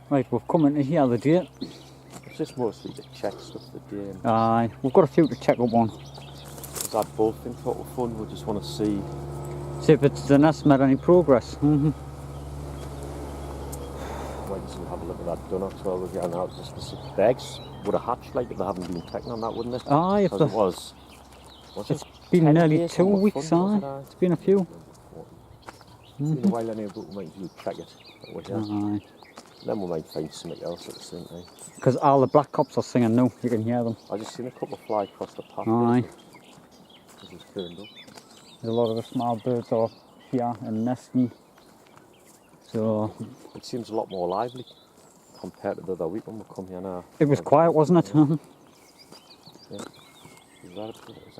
Right, we've come into here the day. It's just mostly to check stuff the day. Aye, we've got a few to check up on. Is that bolting sort of fun? We just want to see. See if the nest made any progress. Wait until we have a look at that Dunnock while we're getting out. Just to see. The eggs would have hatched like if they haven't been taken on that, wouldn't it? Aye, if because it was. It's been nearly 2 weeks, aye. It's been a few. It's been a while anyway, but we might do check it. Aye. Then we might find something else at the same time. Because all the blackcaps are singing now, you can hear them. I just seen a couple fly across the path. Aye. This is turned up. There's a lot of the small birds are here and nesting. So it seems a lot more lively compared to the other week when we come here now. It was quiet, wasn't it? Yeah. Is that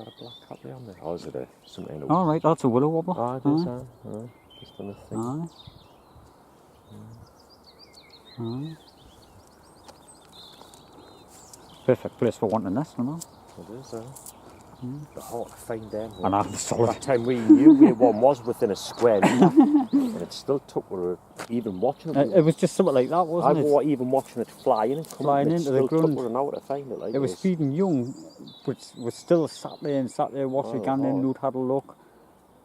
a black cat there on there? Or is it something else? Oh right, that's a willow wobbler. Oh, it is, aye. Just on the thing. Aye. Perfect place for wanting a nest, you know? It is, They're hard to find them. And I'm solid. That time we knew where one was within a square metre, and it still took, we were even watching it. It was just something like that, wasn't it? I was even watching it flying and coming into the ground. It took an hour to find it. Like it was feeding young, which was still sat there watching again, and we'd had a look.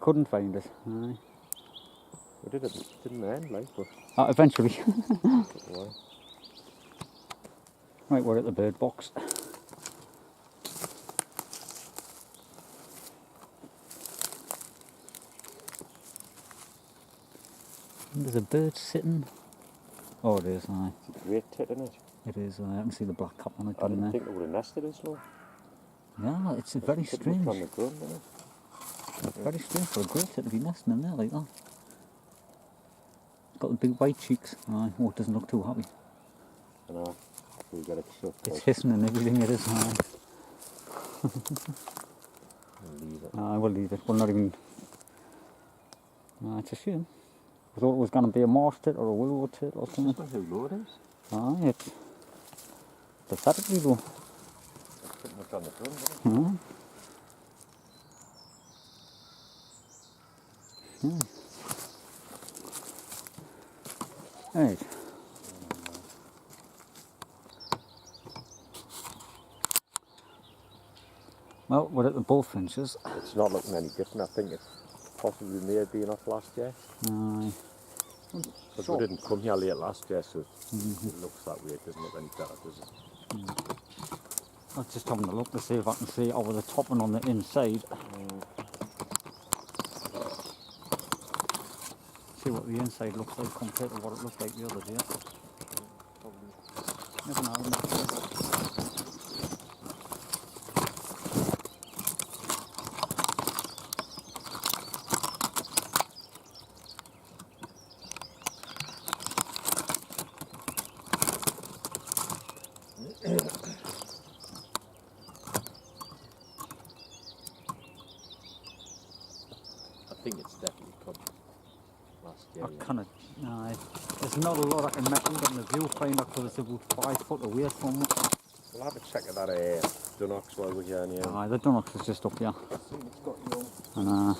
Couldn't find it. Aye. We didn't end, like, but... eventually. Right, we're at the bird box. There's a bird sitting. Oh, it is, aye. It's a great tit, isn't it? It is, I can see the black cap on it. I didn't think it would have nested as well. Yeah, it's very strange. On the ground, isn't it? It's very strange for a grey tit to be nesting in there like that. Got the big white cheeks. Aye, oh, it doesn't look too happy. I know. We got it shut. It's hissing and everything, it is, aye. We'll leave it. Aye, we'll leave it. We'll not even... it's a shame. I thought it was going to be a marsh tit or a willow tit or something. That's not how low it is. Aye, it's pathetically low. It's pretty much on the front, isn't it? Right. Well, we're at the bullfinches. It's not looking any different. I think it possibly may have been off last year. Aye. Because we didn't come here late last year, so it looks that way. It doesn't look any better, does it? I'm just having a look to see if I can see over the top and on the inside. See what the inside looks like compared to what it looked like the other day. Never know. I think it's definitely come last year. There's not a lot I can make out on the viewfinder because it's about 5 foot away from it. We'll have a check of that Dunnock while we're here. Aye, the Dunnock is just up here. And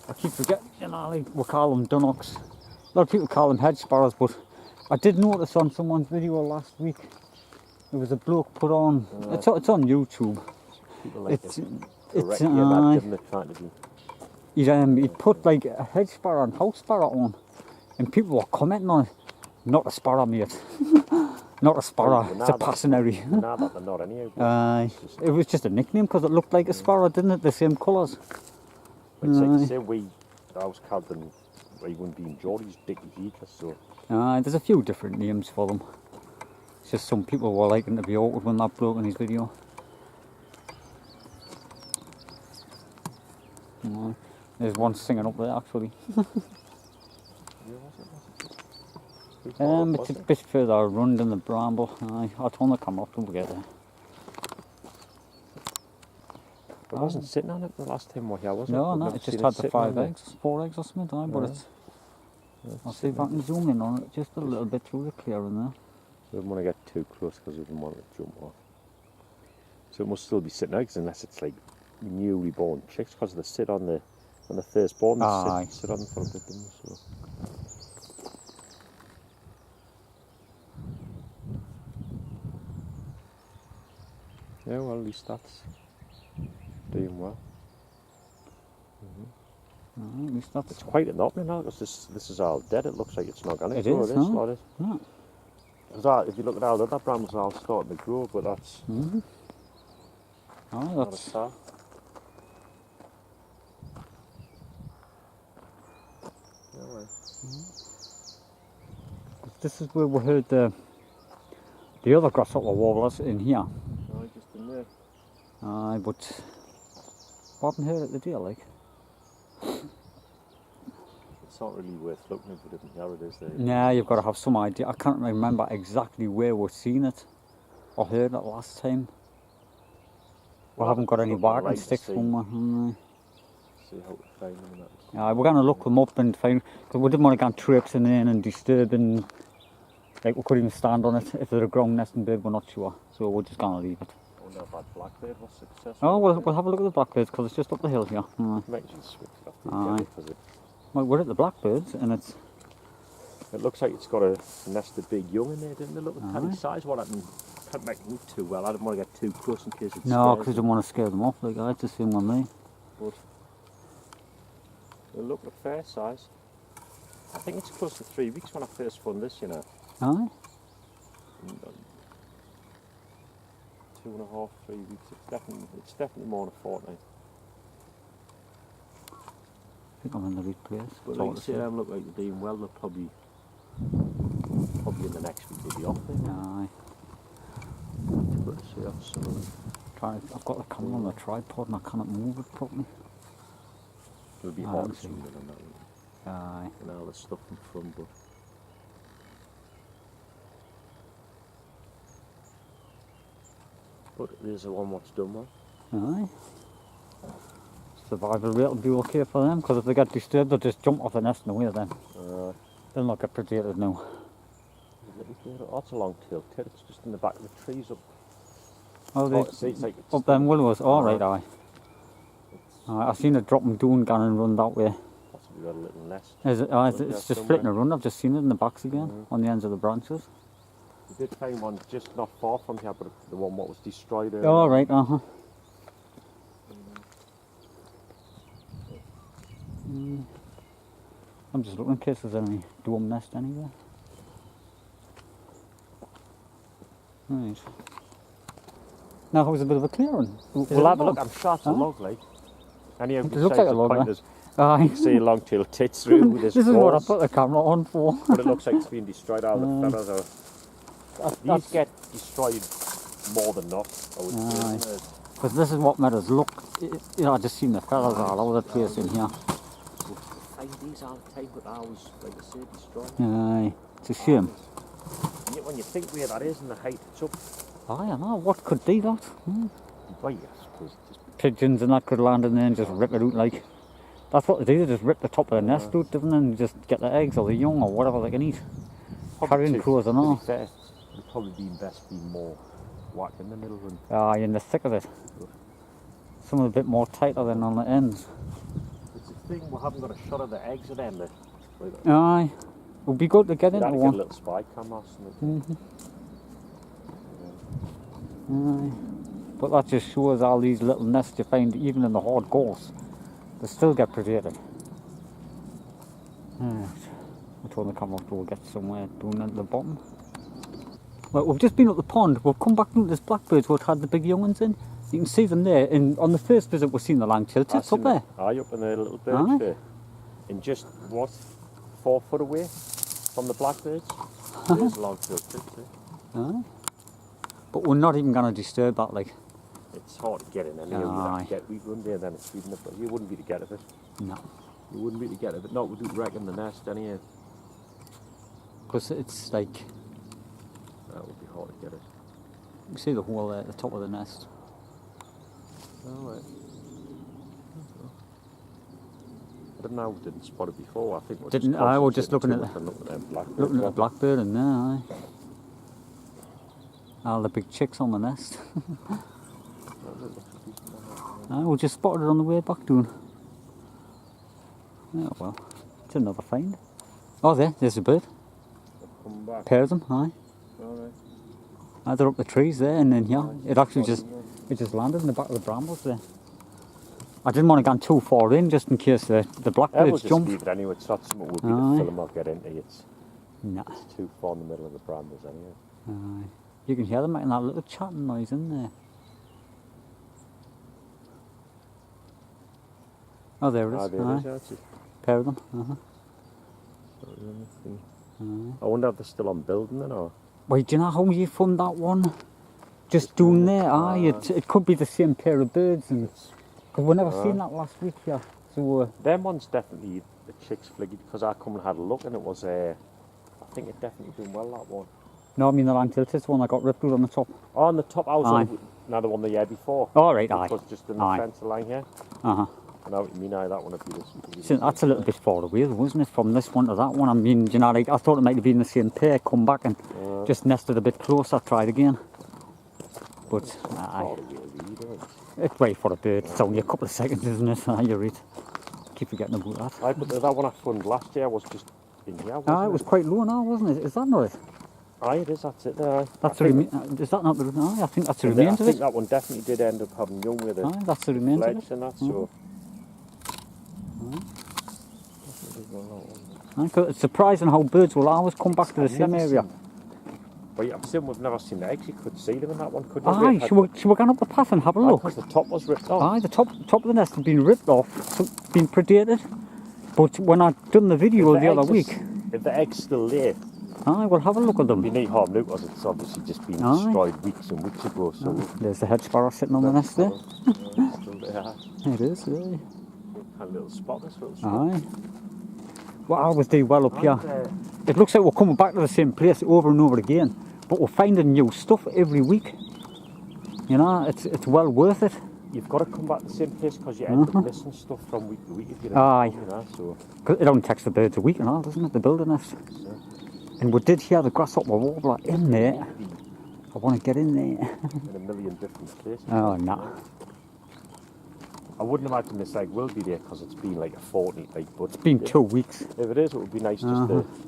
I keep forgetting, we call them Dunnocks. A lot of people call them hedge sparrows, but I did notice on someone's video last week, there was a bloke put on, it's on YouTube. People like it's he put like a hedge sparrow and house sparrow on, and people were commenting on it. Not a sparrow, mate. Not a sparrow, it's a passionary. Nah, but they're not anyhow. It was just a nickname because it looked like a sparrow, didn't it? The same colours. It's like the same way I was called them, even being Geordie's Dickie Heater, so. There's a few different names for them. It's just some people were liking to be awkward when that bloke in his video. There's one singing up there actually. It's a bit further around than the bramble. I'll turn the camera off till we get there. It wasn't sitting on it the last time we were here, was it? No, it just had the 4 eggs or something, but it's... I'll see if I can zoom in on it just a little bit through the clearing there. We didn't want to get too close because we didn't want it to jump off. So it must still be sitting eggs unless it's like newly born chicks, because they sit on the first born, they sit on them for a bit, so. Yeah, well, at least that's doing well. At least that's... It's quite an opening now, because this is all dead. It looks like it's not going to It grow, is, this huh? lot is. Yeah. Because if you look at all the other brambles, are all starting to grow, but that's Oh, not a that's... start. Yeah, well. This is where we heard the other grasshopper warblers in here. No, just in there. Aye, but we haven't heard it the deer, like. It's not really worth looking if we didn't hear it, is there? Nah, you've got to have some idea. I can't remember exactly where we've seen it or heard it last time. We haven't got any barking sticks somewhere. See how to find them and that. Yeah, we're going to look them up and find, because we didn't want to go traipsing in and disturbing, like we couldn't even stand on it. If they're a ground nesting bird, we're not sure, so we're just going to leave it. I wonder if that blackbird was successful. Oh, we'll have a look at the blackbirds, because it's just up the hill here. Might just switch it off. Well, we're at the blackbirds, and it's... It looks like it's got a nested big young in there, didn't it? Look at the tiny size. What happened? Can't make it move too well. I don't want to get too close in case it's No, because I don't want to scare them off, like I just seen one there. But they look a fair size. I think it's close to 3 weeks when I first found this, you know. Aye? 2.5, 3 weeks. It's definitely more than a fortnight. I think I'm in the right place. But like you say, them look like they're doing well. They'll probably in the next week they'll be off there. Aye. But see off some of them. I've got the camera on the tripod and I cannot move it properly. It'll be hard to zoom in on that one. Aye. And all the stuff in front, but there's the one what's done well. Aye. Survival rate will be okay for them, because if they get disturbed they'll just jump off the nest and away then. They'll not get predated now. That's a long-tailed tit. It's just in the back of the trees up. Oh, It's like up them willows? Oh, right, aye. I've seen it drop them down, gone and run that way. Possibly got a little nest. Is it? It's just flitting around. I've just seen it in the backs again, on the ends of the branches. We did find one just not far from here, but the one what was destroyed earlier. Oh, right, I'm just looking in case there's any dome nest anywhere. Right. Now there's a bit of a clearing. We'll have a look. I'm sure it's a log, like. Any of It looks like a log, you can see long-tailed tits through with this This is what I balls, put the camera on for. but it looks like it's been destroyed. All the feathers are... These get destroyed more than not, I would say. Because this is what made us look. You know, I just seen the feathers all over the place in here. Find these all the time, but ours, like I say, destroyed. Aye, it's a shame. And yet when you think where that is and the height it's up, I don't know, what could do that? well, yeah, I suppose it just... Pigeons and that could land in there and just rip it out like. That's what they do, they just rip the top of the nest out, don't they, and just get the eggs or the young or whatever they can eat. Carrion crows and all. It'd probably be best being more whack in the middle and... Aye, in the thick of it. Some are a bit more tighter than on the ends. It's a thing, we haven't got a shot of the eggs of them. Aye. It would be good to get into one. Get a little spy camera. Aye. But that just shows all these little nests you find even in the hard gorse. They still get predated. Right. I'll turn the camera off till we get somewhere down at the bottom. Well, we've just been up the pond. We've come back into this blackbirds what had the big young ones in. You can see them there. And on the first visit we've seen the long-tailed tits up there. Aye, up in the little bird there. And just, what, 4 foot away from the blackbirds? There's long-tailed tits there. Aye. But we're not even going to disturb that, like. It's hard to get in anyway. We run there, then it's feeding it, but you wouldn't be to get of it. No. You wouldn't be to get of it. No, we do reckon the nest anyhow. Because it's like... That would be hard to get it. You see the hole there at the top of the nest. Alright. I don't know, we didn't spot it before. I think we're just looking at the blackbird in there, aye. All the big chicks on the nest. We just spotted it on the way back down. Oh well, it's another find. Oh there's a bird. Come back. Pair of them, aye. Alright. They're up the trees there and then here. It actually just It just landed in the back of the brambles there. I didn't want to go too far in just in case the We'll blackbirds just jumped. leave it anyway. It's not something we'll be Aye. to film or get into. It's Nah. too far in the middle of the brambles anyway. Aye. You can hear them making that little chatting noise in there. Oh, there it is. Ah, there it is, yeah, it's just- Pair of them. I wonder if they're still on building then, or Wait, do you know how you found that one? Just doing there, aye. It could be the same pair of birds, and because we never seen that last week here. So them ones definitely the chicks fliggy because I come and had a look and it was I think it definitely doing well, that one. no, I mean the long tilted one that got ripped out on the top. Oh, on the top, I was Aye. on another one the year before. Oh, right, aye. It was just in the Aye. fence line here. I know what you mean, aye, that one would be this. So that's a little bit far away, wasn't it, from this one to that one? I mean, you know, like I thought it might have been the same pair. Come back and just nested a bit closer. Tried again, but aye. It's way for a bird. It's only a couple of seconds, isn't it? Aye, you're right. Keep forgetting about that. Aye, but that one I found last year was just in here, wasn't Aye, it was quite low now, wasn't it? Is that not it? Aye, it is, that's it there. That's the is that not the? Aye, I think that's the I remains of think it. that one definitely did end up having young with it. Aye, that's the remains of Fledged it. and that, so. Aye, 'cause it's surprising how birds will always come back to the I've same never area. Well, I'm saying we've never seen the eggs. You could see them in that one, couldn't you? Aye, should we go up the path and have a look? Because the top was ripped off. Aye, the top of the nest had been ripped off, so been predated. But when I done the video the other week, If the egg's still there, aye, we'll have a look at you them. need harm new because it's obviously just been Aye. destroyed weeks and weeks ago. So There's the hedge sparrow sitting on the nest there. still there. It is, aye. A little spot, this little spot. Aye. What I always do well up here, it looks like we're coming back to the same place over and over again, but we're finding new stuff every week. You know, it's well worth it. You've got to come back to the same place because you end up missing stuff from week to week if you don't. Aye. You know, so. 'Cause it only takes the birds a week and all, doesn't it, to build a nest? And we did hear the grasshopper warbler in there. I want to get in there. In a million different places. Oh, no. I wouldn't imagine this egg will be there because it's been like a fortnight. But It's been 2 weeks. If it is, it would be nice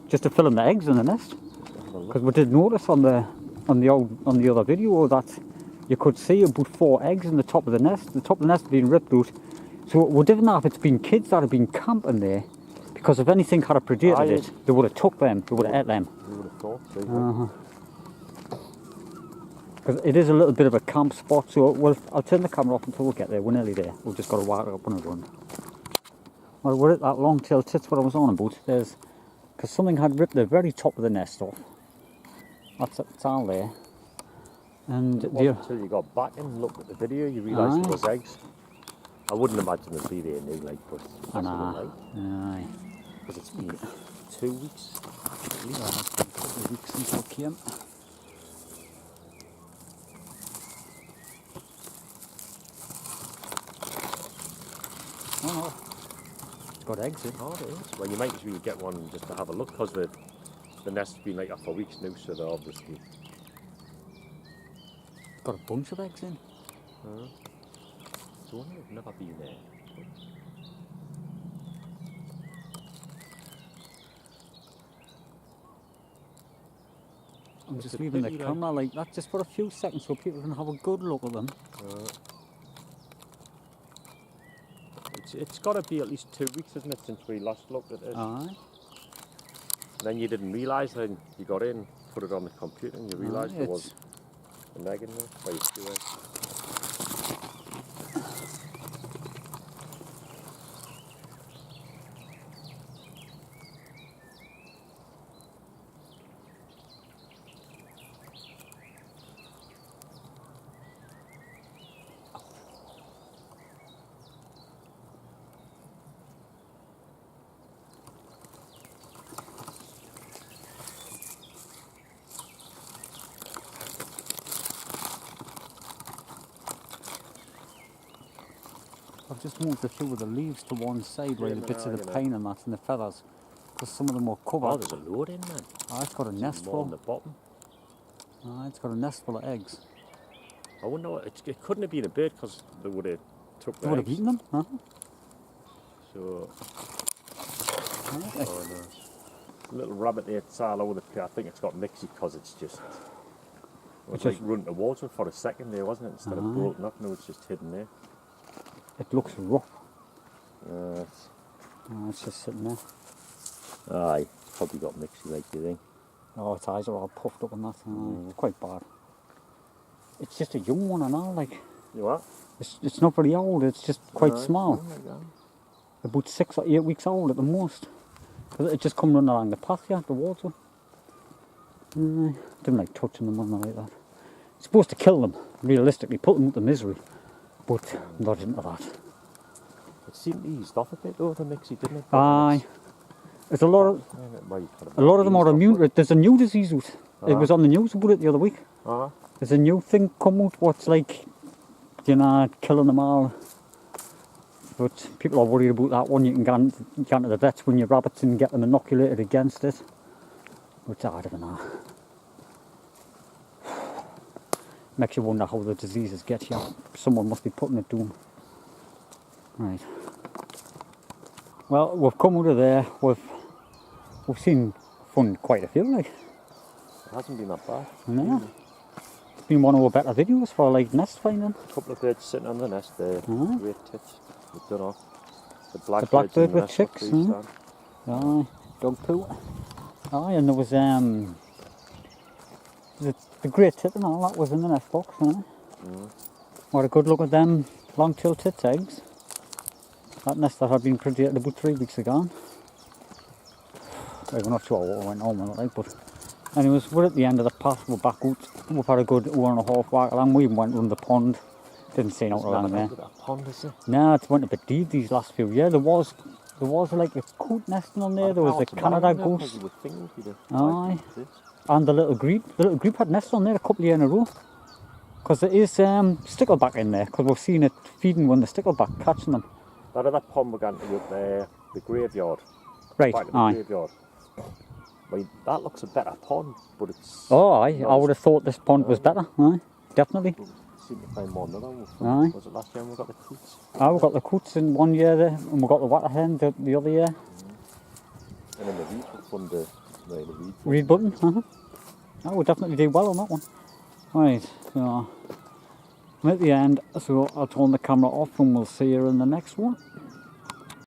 Just to fill in the eggs in the nest. Because we did notice on the other video that you could see about 4 eggs in the top of the nest. The top of the nest had been ripped out. So we didn't know if it's been kids that had been camping there. Because if anything had predated it, they would have took them. They would have ate them. You would have thought. So, Because it is a little bit of a camp spot. So I'll turn the camera off until we get there. We're nearly there. We've just got to walk up on a run. Well, we're at that long-tailed tits what I was on about. Because something had ripped the very top of the nest off. It's all there. And it wasn't until you got back and looked at the video you realised it was eggs. I wouldn't imagine it'd be there new, like, but aye. because it's been 2 weeks. At least it's been a couple of weeks since we came. Oh no, it's got eggs in. Oh, it is. Well, you might as well get one just to have a look because the nest's been like that for weeks now, so they're obviously Got a bunch of eggs in. So I've never been there. I'm just leaving the camera like that just for a few seconds so people can have a good look at them. It's got to be at least 2 weeks, isn't it, since we last looked at this? Aye. Then you didn't realise, then you got in, put it on the computer, and you realised there was an egg in there. Well, you two eggs. I've just moved a few of the leaves to one side where the bits of the pine and that and the feathers. Because some of them were covered. Oh, there's a load in, man. Ah, it's got a nest More on full. the bottom. Ah, it's got a nest full of eggs. I wonder what, it couldn't have been a bird because they would have took the They would have eggs. eaten them, huh? So, Okay. oh no. Little rabbit there, it's all over the place. I think it's got mixy because it's just It was It's like running towards it for a second there, wasn't it? Instead of broken up, no, it's just hidden there. It looks rough. It's- It's just sitting there. Aye, it's probably got mixy like you think. Oh, its eyes are all puffed up and that. It's quite bad. It's just a young one and all, like. You what? It's not very old, it's just quite Aye, small. something like that. About 6 or 8 weeks old at the most. It just come running along the path here, the water. Didn't like touching them or nothing like that. It's supposed to kill them, realistically, put them to misery. But not into that. It seemed eased off a bit though, the mixy, didn't it? Aye. There's a lot of them are eased immune off to it. There's a new disease out. It was on the news about it the other week. it. There's a new thing come out what's like, you know, killing them all. But people are worried about that one. You can go into the vets when your rabbits and get them inoculated against it. But I don't know. Makes you wonder how the diseases get you. Someone must be putting it down. Right. Well, we've come out of there. We've seen quite a few, like. It hasn't been that bad. Yeah. It's been one of our better videos for like nest finding. A couple of birds sitting on the nest there. Great tits. We've done off. The blackbird with nest chicks. Aye. Dog poo. Aye, and there was the great tit and all that was in the nest box. What a good look at them long-tailed tit eggs. That nest that had been predated about 3 weeks ago. I'm not sure what went on with it, like, but anyways, we're at the end of the path. We're back out. We've had a good 1.5 walk along. We even went around the pond. Didn't see nothing along there. Pond, is it? No, it's went a bit deep these last few years. There was like a coot nesting on there. There was a Canada goose. Aye. And the little grebe. The little grebe had nests on there a couple of years in a row. Because there is stickleback in there. Because we've seen it feeding when the stickleback catching them. That pond we're going to up there, the graveyard. Right, aye. Graveyard. Well, that looks a better pond, but it's... Oh, aye. I would have thought this pond was better. Aye, definitely. Seem to find more than aye. Was it last year we got the coots? Aye, we got the coots in 1 year there, and we got the water hen the other year. And then the reed from the reed button, I would definitely do well on that one. Right, so I'm at the end, so I'll turn the camera off and we'll see you in the next one.